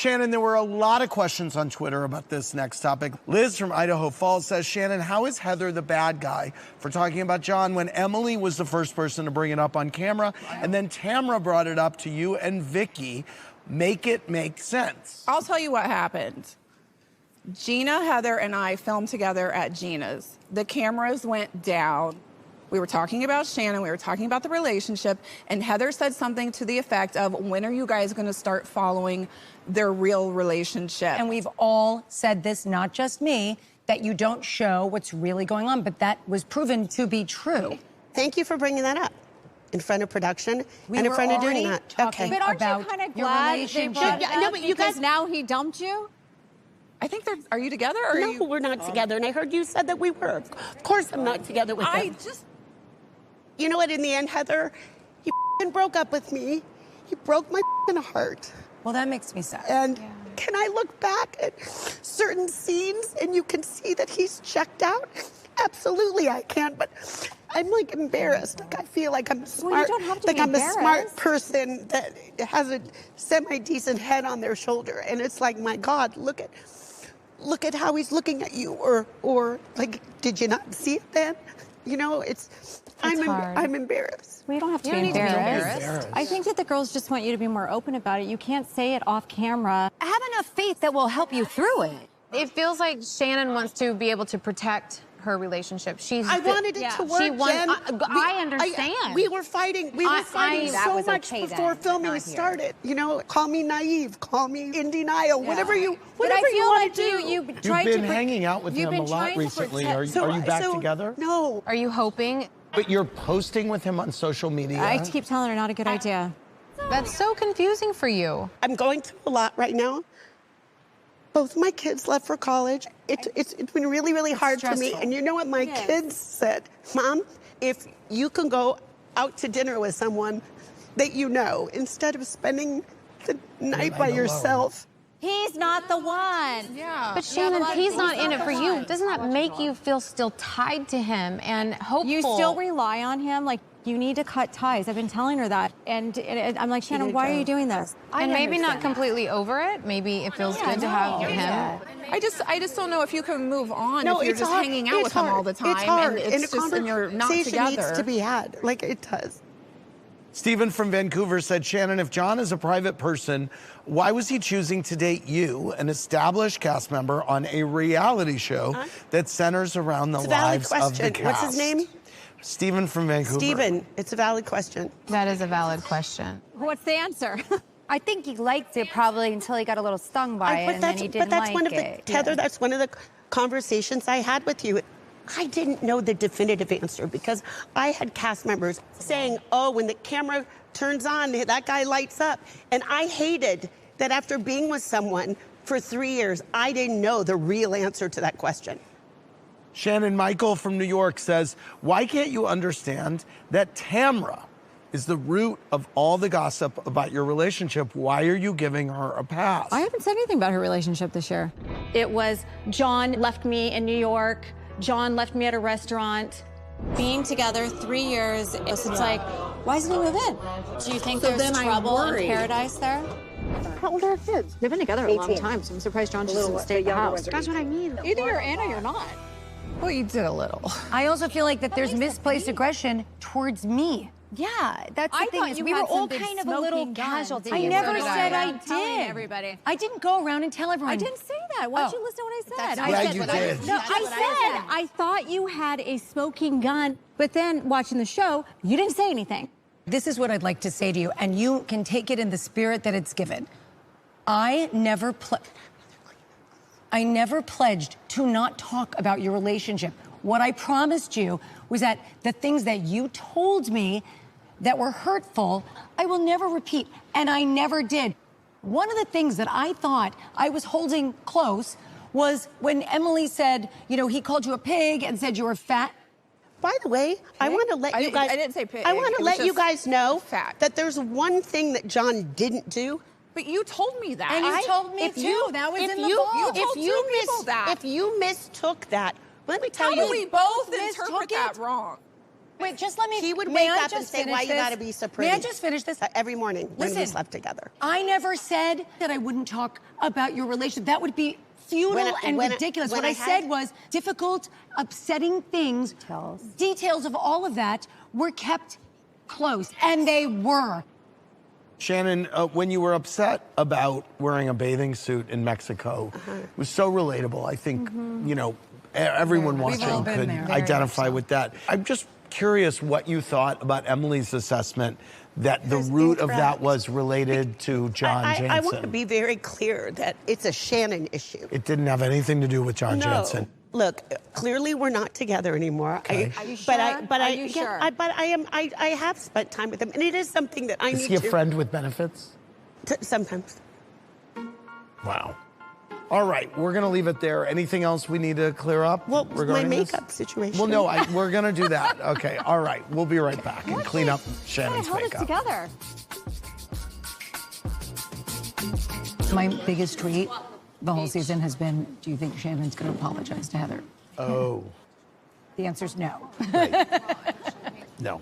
Shannon, there were a lot of questions on Twitter about this next topic. Liz from Idaho Falls says, Shannon, how is Heather the bad guy for talking about John when Emily was the first person to bring it up on camera, and then Tamra brought it up to you and Vicky? Make it make sense. I'll tell you what happened. Gina, Heather, and I filmed together at Gina's. The cameras went down. We were talking about Shannon, we were talking about the relationship, and Heather said something to the effect of, when are you guys gonna start following their real relationship? And we've all said this, not just me, that you don't show what's really going on, but that was proven to be true. Thank you for bringing that up in front of production and in front of doing that. Okay. But aren't about you kind of your glad they relationship. brought it Yeah, no, up but you because guys- now he dumped you? I think they're, are you together or No, are you? we're not together, and I heard you said that we were. Of course I'm not together with him. You know what, in the end, Heather, he f***ing broke up with me. He broke my f***ing heart. Well, that makes me sad. And can I look back at certain scenes and you can see that he's checked out? Absolutely I can, but I'm like embarrassed. Like I feel like I'm smart. Well, you don't have to like be I'm a smart embarrassed. person that has a semi-decent head on their shoulder. And it's like, my God, look at how he's looking at you. Or like, did you not see it then? You know, I'm embarrassed. Well, you don't have to You be don't need to be embarrassed. embarrassed. I think that the girls just want you to be more open about it. You can't say it off camera. Have enough faith that will help you through it. It feels like Shannon wants to be able to protect her relationship. I wanted it to work, She wants, Jen. I understand. We were fighting. We were fighting that so was much okay before then, but filming not here. started. You know, call me naive, call me in denial, whatever you But I feel want like to do. you've tried You've been to hanging out with you've him a been lot trying to recently. protect- Are you back together? No. Are you hoping? But you're posting with him on social media. I keep telling her not a good idea. That's so confusing for you. I'm going through a lot right now. Both my kids left for college. It's been really, really hard for me. stressful. And you know what my kids said? Mom, if you can go out to dinner with someone that you know, instead of spending the night by yourself. He's not the one. Yeah. But Shannon, he's not in it for you. Doesn't that make you feel still tied to him and hopeful? You still rely on him. Like, you need to cut ties. I've been telling her that. And I'm like, Shannon, why are you doing this? And maybe not completely over it. Maybe it feels good to have him. I just don't know if you can move on No, if you're it's just hard. hanging out It's with him all hard. the time. It's hard. And it's just, and you're not Conversation together. needs to be had, like it does. Stephen from Vancouver said, Shannon, if John is a private person, why was he choosing to date you, an established cast member, on a reality show that centers around the It's a valid lives of the question. cast? What's his name? Stephen from Vancouver. Stephen, it's a valid question. That is a valid question. What's the answer? I think he liked it probably until he got a little stung by it, and then he didn't that's like one of it. the, Heather, that's one of the conversations I had with you. I didn't know the definitive answer because I had cast members saying, oh, when the camera turns on, that guy lights up. And I hated that after being with someone for 3 years, I didn't know the real answer to that question. Shannon Michael from New York says, why can't you understand that Tamra is the root of all the gossip about your relationship? Why are you giving her a pass? I haven't said anything about her relationship this year. It was John left me in New York. John left me at a restaurant. Being together 3 years, it's like, why doesn't he move in? Do you think there's trouble in paradise there? How old are our kids? They've been together a long time, so I'm surprised John just didn't stay at the house. That's what I mean. Either you're in or you're not. Well, you did a little. I also feel like that there's misplaced aggression towards me. Yeah, that's the I thing thought is you we had were all some big kind of a little smoking guns. casualty. I I never never said said I telling did. everybody. I didn't go around and tell everyone. I didn't say that. Why don't you listen to what I said? Yeah, I said, you did. No, I said I thought you had a smoking gun, but then watching the show, you didn't say anything. This is what I'd like to say to you, and you can take it in the spirit that it's given. I never pledged to not talk about your relationship. What I promised you was that the things that you told me that were hurtful, I will never repeat, and I never did. One of the things that I thought I was holding close was when Emily said, you know, he called you a pig and said you were fat. By the way, I want to let you guys. I didn't say pig. I want It to was let you just guys know fat. that there's one thing that John didn't do. But you told me that. And you told me If too. you- That was if in the you- vault. You told two people that. If you mistook that, let me tell How you. do we both mistook interpret it? that wrong? Wait, just let me. He would may wake I up and just say, finish "Why you this? gotta be so pretty?" May I just finish this? Every morning when we Listen, slept together. I never said that I wouldn't talk about your relationship. That would be futile and ridiculous. What I said was difficult, upsetting things, details of all of that were kept close, and they were. Shannon, when you were upset about wearing a bathing suit in Mexico, it was so relatable. I think, you know, everyone watching could identify with that. I'm just curious what you thought about Emily's assessment that the root of that was related to John Jansen. I want to be very clear that it's a Shannon issue. It didn't have anything to do with John Jansen. Look, clearly we're not together anymore. Okay. Are you sure? I have spent time with him, and it is something that I need to. Is he a friend with benefits? Sometimes. Wow. All right, we're going to leave it there. Anything else we need to clear up? Well, regarding my this? makeup situation. Well, no, we're going to do that. Okay, all right. We'll be right back and clean up Shannon's Hold makeup. it together. My biggest tweet the whole season has been, do you think Shannon's going to apologize to Heather? Oh. The answer's no. No.